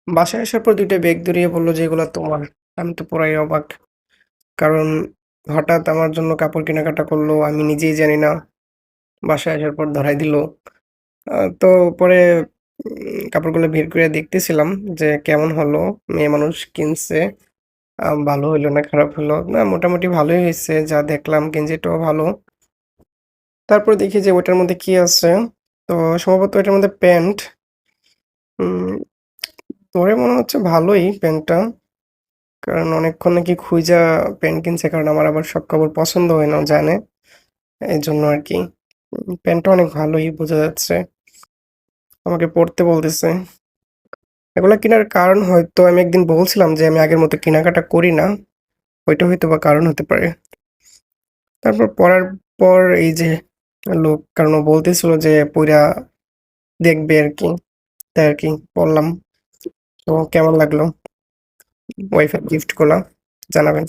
বাসায় আসার পর ২ টা ব্যাগ ধরিয়ে বলল যে, "এগুলা তোমার।" আমি তো পুরাই অবাক। কারণ হঠাৎ আমার জন্য কাপড় কেনাকাটা করলো, আমি নিজেই জানি না। বাসায় আসার পর ধরাই দিল। তো পরে কাপড়গুলো বের করে দেখতেছিলাম যে কেমন হলো? মেয়ে মানুষ কিনছে। ভালো হইলো না খারাপ হলো? না মোটামুটি ভালোই হইছে। যা দেখলাম গেঞ্জিটাও ভালো। তারপরে দেখি যে ওটার মধ্যে কি আছে? তো সম্ভবত এটার মধ্যে প্যান্ট। উম পরে মনে হচ্ছে ভালোই প্যান্টটা। কারণ অনেকক্ষণ নাকি খুইজা প্যান্ট কিনছে কারণ আমার আবার সব কাপড় পছন্দ হয় না ও জানে। এজন্য আরকি। প্যান্টটা অনেক ভালোই বোঝা যাচ্ছে। আমাকে পড়তে বলতেছে। এগুলা কেনার কারণ হয়তো আমি একদিন বলছিলাম যে আমি আগের মতো কেনাকাটা করি না। ওইটা হয়তোবা কারণ হতে পারে। তারপর পড়ার পর এই যে লোক কারণ ও বলতেছিল যে পইড়া দেখবে আরকি। তাই আরকি পড়লাম। তো কেমন লাগলো ওয়াইফের গিফট গুলা জানাবেন।